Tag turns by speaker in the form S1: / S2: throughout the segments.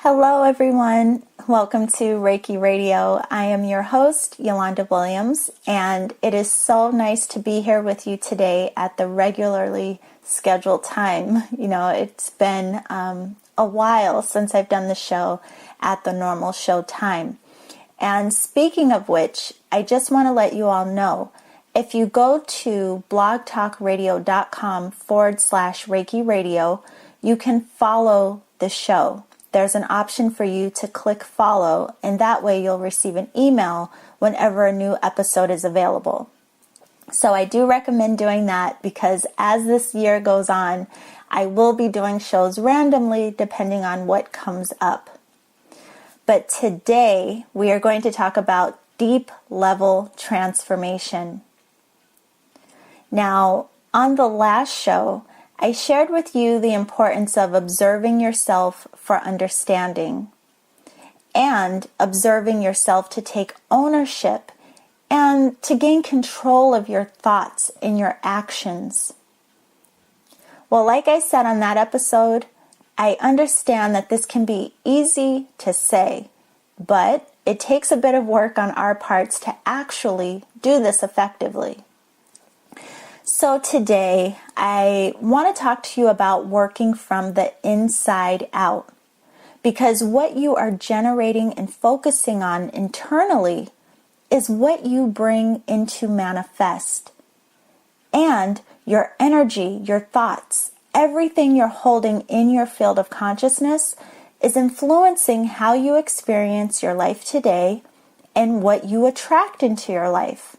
S1: Hello everyone, welcome to Reiki Radio. I am your host, Yolanda Williams, and it is so nice to be here with you today at the regularly scheduled time. You know, it's been a while since I've done the show at the normal show time. And speaking of which, I just want to let you all know, if you go to blogtalkradio.com/Reiki Radio, you can follow the show. There's an option for you to click follow, and that way you'll receive an email whenever a new episode is available. So I do recommend doing that because as this year goes on, I will be doing shows randomly depending on what comes up. But today we are going to talk about deep level transformation. Now, on the last show, I shared with you the importance of observing yourself for understanding and observing yourself to take ownership and to gain control of your thoughts and your actions. Well, like I said on that episode, I understand that this can be easy to say, but it takes a bit of work on our parts to actually do this effectively. So today, I want to talk to you about working from the inside out, because what you are generating and focusing on internally is what you bring into manifest. And your energy, your thoughts, everything you're holding in your field of consciousness is influencing how you experience your life today and what you attract into your life.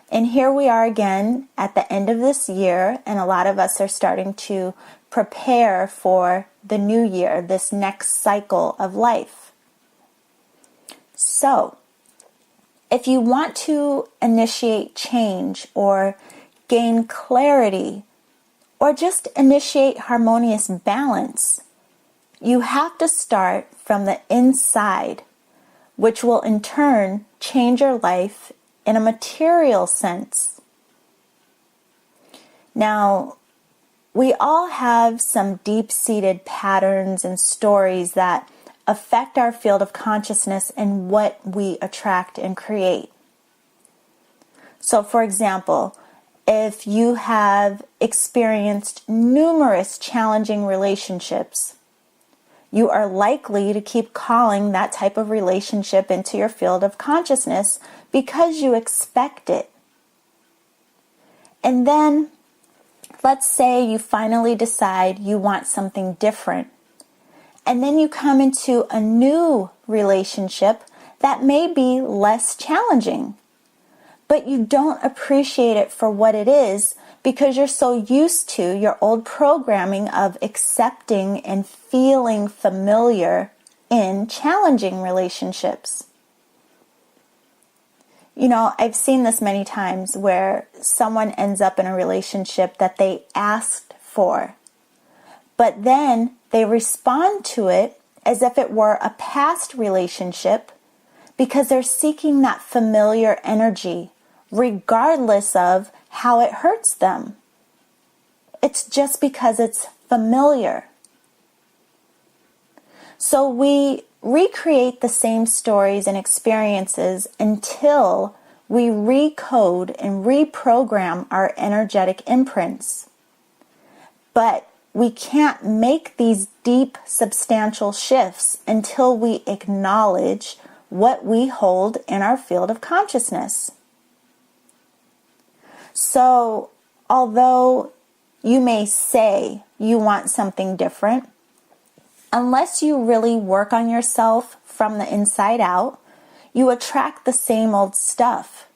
S1: And here we are again at the end of this year, and a lot of us are starting to prepare for the new year, this next cycle of life. So, if you want to initiate change or gain clarity or just initiate harmonious balance, you have to start from the inside, which will in turn change your life in a material sense. Now, we all have some deep-seated patterns and stories that affect our field of consciousness and what we attract and create. So, for example, if you have experienced numerous challenging relationships, you are likely to keep calling that type of relationship into your field of consciousness because you expect it. And then, let's say you finally decide you want something different. And then you come into a new relationship that may be less challenging. But you don't appreciate it for what it is because you're so used to your old programming of accepting and feeling familiar in challenging relationships. You know, I've seen this many times where someone ends up in a relationship that they asked for, but then they respond to it as if it were a past relationship because they're seeking that familiar energy regardless of how it hurts them. It's just because it's familiar. So we recreate the same stories and experiences until we recode and reprogram our energetic imprints. But we can't make these deep, substantial shifts until we acknowledge what we hold in our field of consciousness. So, although you may say you want something different, unless you really work on yourself from the inside out, you attract the same old stuff.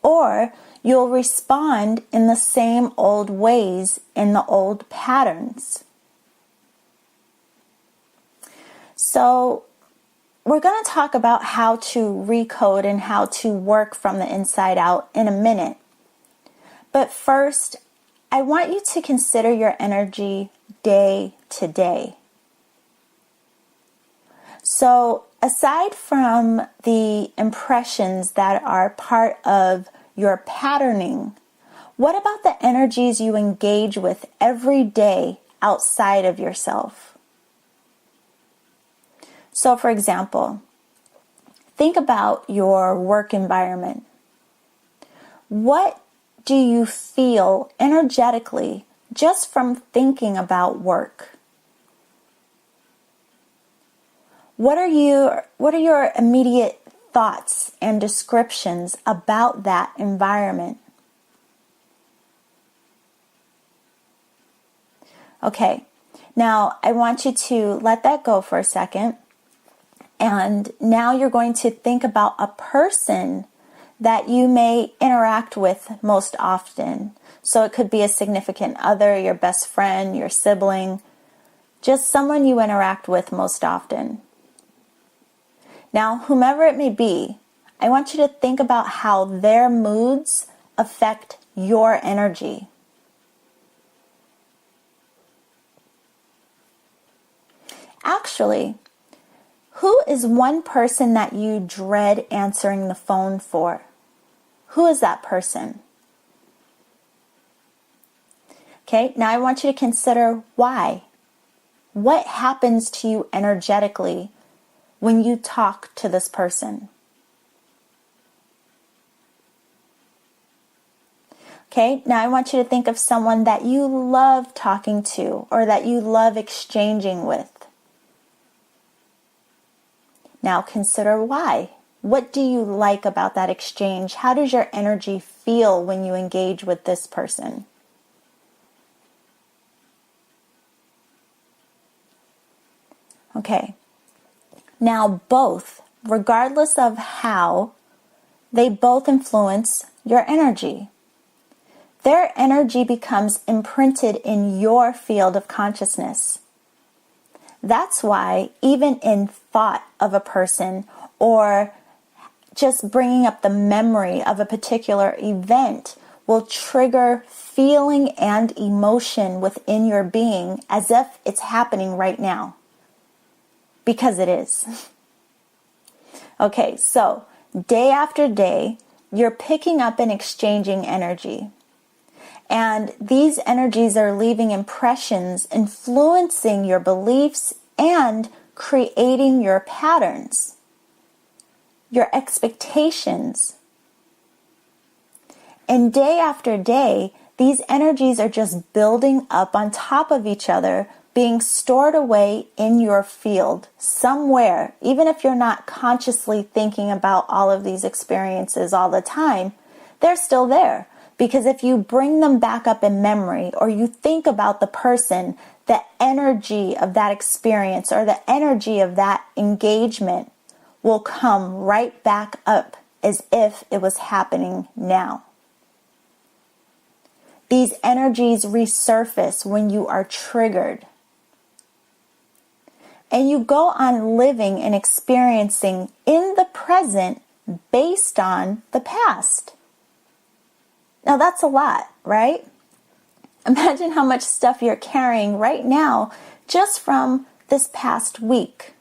S1: Or you'll respond in the same old ways, in the old patterns. So, we're going to talk about how to recode and how to work from the inside out in a minute. But first, I want you to consider your energy day to day. So, aside from the impressions that are part of your patterning, what about the energies you engage with every day outside of yourself? So for example, think about your work environment. What do you feel energetically just from thinking about work? What are your immediate thoughts and descriptions about that environment? Okay, now I want you to let that go for a second. And now you're going to think about a person that you may interact with most often. So it could be a significant other, your best friend, your sibling, just someone you interact with most often. Now, whomever it may be, I want you to think about how their moods affect your energy. Actually, who is one person that you dread answering the phone for? Who is that person? Okay, now I want you to consider why. What happens to you energetically when you talk to this person? Okay, now I want you to think of someone that you love talking to or that you love exchanging with. Now consider why. What do you like about that exchange? How does your energy feel when you engage with this person? Okay. Now both, regardless of how, they both influence your energy. Their energy becomes imprinted in your field of consciousness. That's why even in thought of a person or just bringing up the memory of a particular event will trigger feeling and emotion within your being as if it's happening right now. Because it is. Okay, so day after day, you're picking up and exchanging energy. And these energies are leaving impressions, influencing your beliefs and creating your patterns, your expectations. And day after day, these energies are just building up on top of each other, being stored away in your field somewhere. Even if you're not consciously thinking about all of these experiences all the time, they're still there. Because if you bring them back up in memory or you think about the person, the energy of that experience or the energy of that engagement will come right back up as if it was happening now. These energies resurface when you are triggered. And you go on living and experiencing in the present based on the past. Now that's a lot, right? Imagine how much stuff you're carrying right now just from this past week,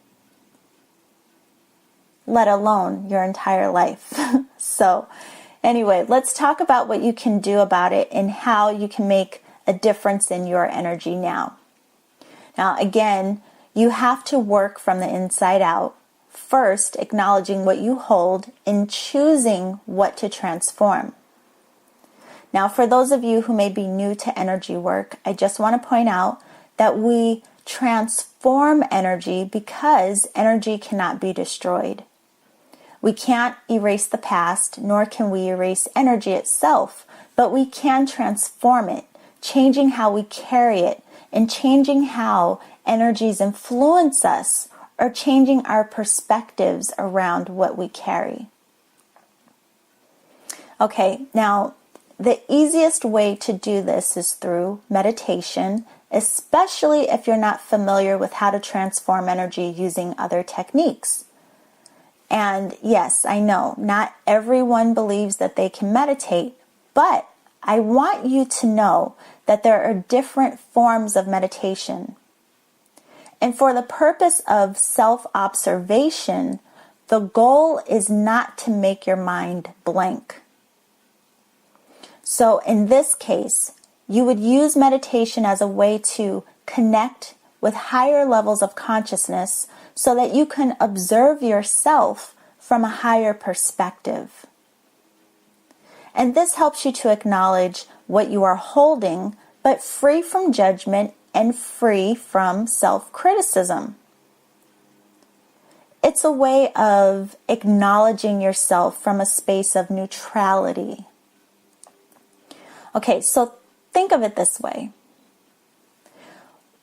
S1: let alone your entire life. So anyway, let's talk about what you can do about it and how you can make a difference in your energy now. Now again, you have to work from the inside out, first acknowledging what you hold and choosing what to transform. Now, for those of you who may be new to energy work, I just want to point out that we transform energy because energy cannot be destroyed. We can't erase the past, nor can we erase energy itself, but we can transform it, changing how we carry it and changing how energies influence us or changing our perspectives around what we carry. Okay, now, the easiest way to do this is through meditation, especially if you're not familiar with how to transform energy using other techniques. And yes, I know, not everyone believes that they can meditate, but I want you to know that there are different forms of meditation. And for the purpose of self-observation, the goal is not to make your mind blank. So in this case, you would use meditation as a way to connect with higher levels of consciousness so that you can observe yourself from a higher perspective. And this helps you to acknowledge what you are holding, but free from judgment and free from self-criticism. It's a way of acknowledging yourself from a space of neutrality. Okay, so think of it this way.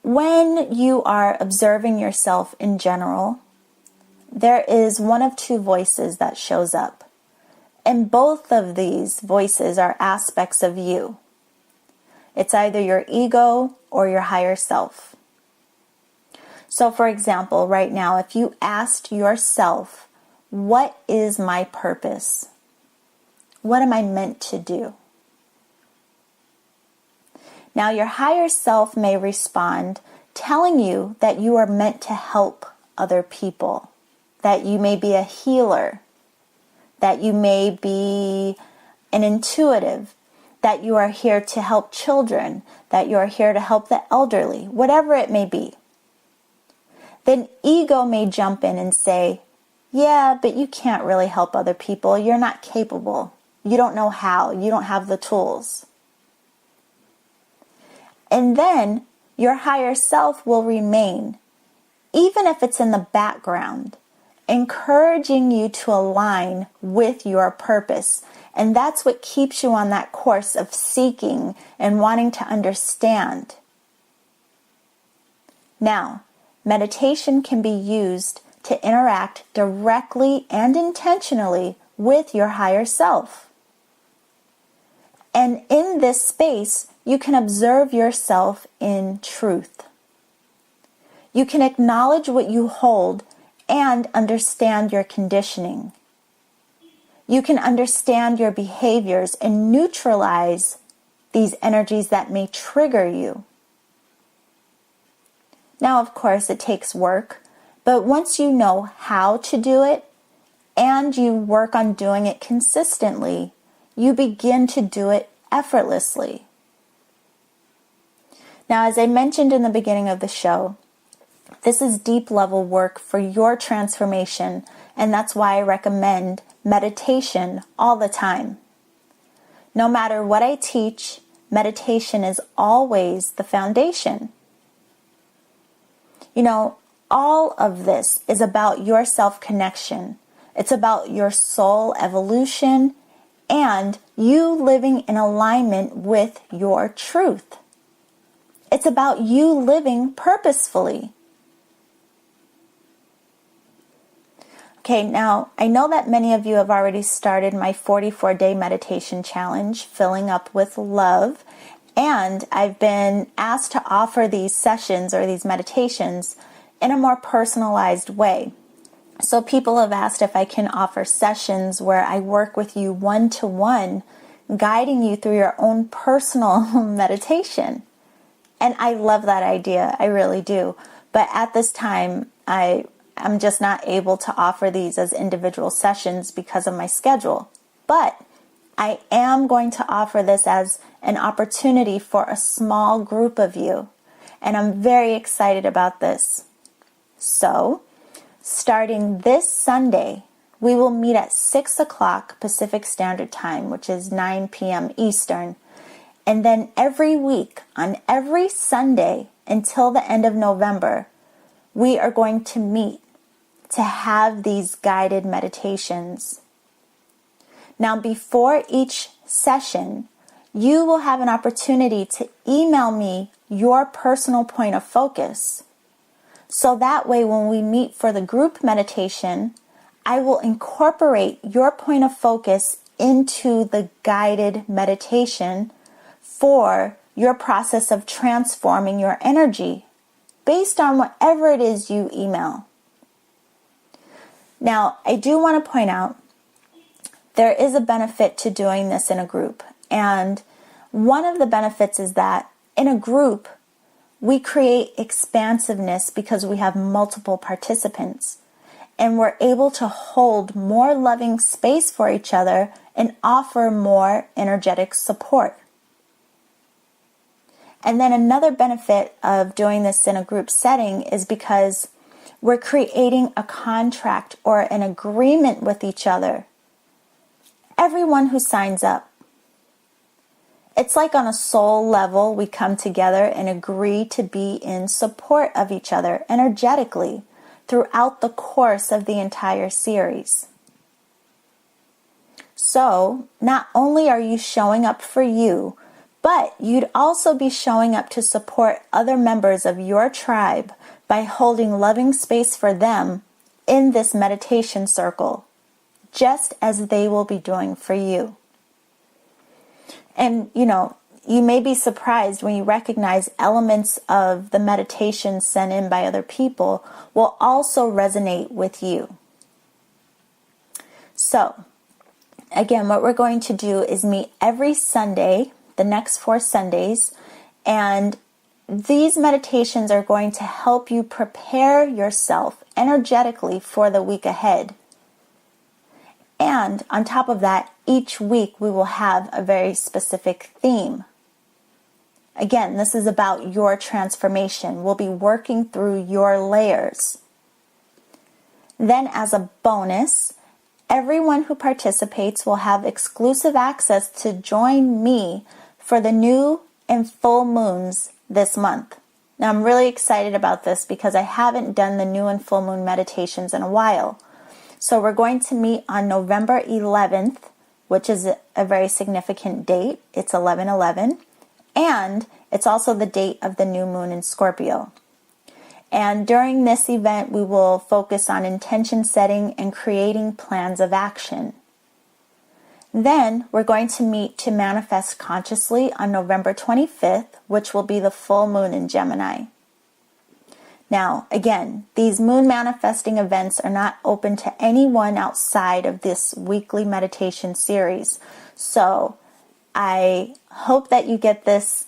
S1: When you are observing yourself in general, there is one of two voices that shows up. And both of these voices are aspects of you. It's either your ego or your higher self. So for example, right now, if you asked yourself, what is my purpose? What am I meant to do? Now your higher self may respond telling you that you are meant to help other people, that you may be a healer, that you may be an intuitive, that you are here to help children, that you are here to help the elderly, whatever it may be. Then ego may jump in and say, yeah, but you can't really help other people. You're not capable. You don't know how. You don't have the tools. And then your higher self will remain, even if it's in the background, encouraging you to align with your purpose. And that's what keeps you on that course of seeking and wanting to understand. Now, meditation can be used to interact directly and intentionally with your higher self. And in this space, you can observe yourself in truth. You can acknowledge what you hold and understand your conditioning. You can understand your behaviors and neutralize these energies that may trigger you. Now, of course, it takes work, but once you know how to do it and you work on doing it consistently, you begin to do it effortlessly. Now, as I mentioned in the beginning of the show, this is deep level work for your transformation, and that's why I recommend meditation all the time. No matter what I teach, meditation is always the foundation. You know, all of this is about your self-connection. It's about your soul evolution and you living in alignment with your truth. It's about you living purposefully. Okay, now I know that many of you have already started my 44-day meditation challenge, Filling Up with Love, and I've been asked to offer these sessions or these meditations in a more personalized way. So people have asked if I can offer sessions where I work with you one-to-one, guiding you through your own personal meditation. And I love that idea, I really do. But at this time, I'm just not able to offer these as individual sessions because of my schedule. But I am going to offer this as an opportunity for a small group of you. And I'm very excited about this. So, starting this Sunday, we will meet at 6 o'clock Pacific Standard Time, which is 9 p.m. Eastern. And then every week, on every Sunday until the end of November, we are going to meet to have these guided meditations. Now, before each session, you will have an opportunity to email me your personal point of focus. So that way, when we meet for the group meditation, I will incorporate your point of focus into the guided meditation for your process of transforming your energy based on whatever it is you email. Now, I do want to point out there is a benefit to doing this in a group. And one of the benefits is that in a group, we create expansiveness because we have multiple participants. And we're able to hold more loving space for each other and offer more energetic support. And then another benefit of doing this in a group setting is because we're creating a contract or an agreement with each other. Everyone who signs up. It's like on a soul level, we come together and agree to be in support of each other energetically throughout the course of the entire series. So, not only are you showing up for you, but you'd also be showing up to support other members of your tribe by holding loving space for them in this meditation circle, just as they will be doing for you. And, you may be surprised when you recognize elements of the meditation sent in by other people will also resonate with you. So, again, what we're going to do is meet every Sunday, the next 4 Sundays, and these meditations are going to help you prepare yourself energetically for the week ahead. And on top of that, each week we will have a very specific theme. Again, this is about your transformation. We'll be working through your layers. Then as a bonus, everyone who participates will have exclusive access to join me for the new and full moons this month. Now, I'm really excited about this because I haven't done the new and full moon meditations in a while. So we're going to meet on November 11th, which is a very significant date. It's 11/11, and it's also the date of the new moon in Scorpio. And during this event, we will focus on intention setting and creating plans of action. Then we're going to meet to manifest consciously on November 25th, which will be the full moon in Gemini. Now, again, these moon manifesting events are not open to anyone outside of this weekly meditation series. So I hope that you get this,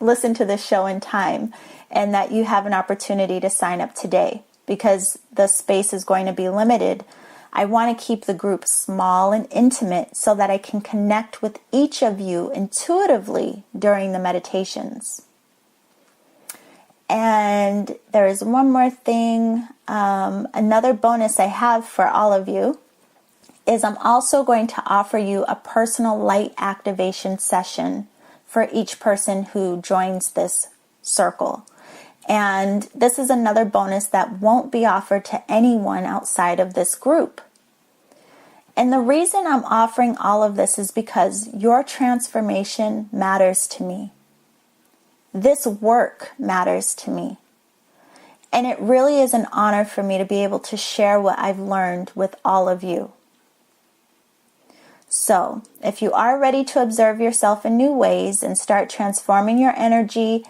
S1: listen to this show in time, and that you have an opportunity to sign up today because the space is going to be limited. I want to keep the group small and intimate so that I can connect with each of you intuitively during the meditations. And there is one more thing, another bonus I have for all of you is I'm also going to offer you a personal light activation session for each person who joins this circle. And this is another bonus that won't be offered to anyone outside of this group. And the reason I'm offering all of this is because your transformation matters to me. This work matters to me. And it really is an honor for me to be able to share what I've learned with all of you. So, if you are ready to observe yourself in new ways and start transforming your energy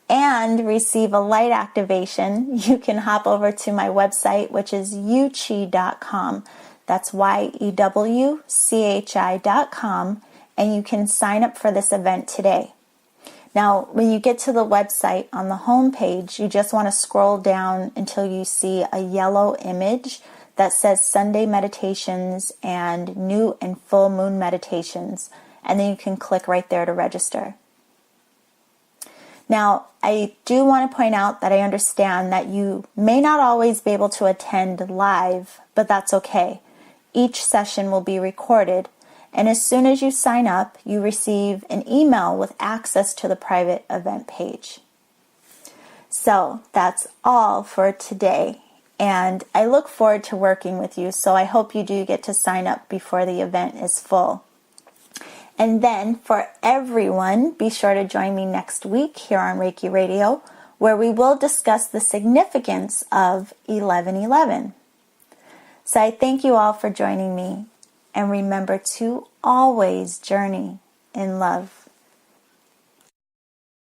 S1: and receive a light activation, you can hop over to my website, which is yewchi.com. That's YEWCHI.com, and you can sign up for this event today. Now, when you get to the website, on the home page, you just want to scroll down until you see a yellow image that says Sunday Meditations and New and Full Moon Meditations, and then you can click right there to register. Now, I do want to point out that I understand that you may not always be able to attend live, but that's okay. Each session will be recorded, and as soon as you sign up, you receive an email with access to the private event page. So that's all for today, and I look forward to working with you, so I hope you do get to sign up before the event is full. And then for everyone, be sure to join me next week here on Reiki Radio, where we will discuss the significance of 11/11. So I thank you all for joining me, and remember to always journey in love.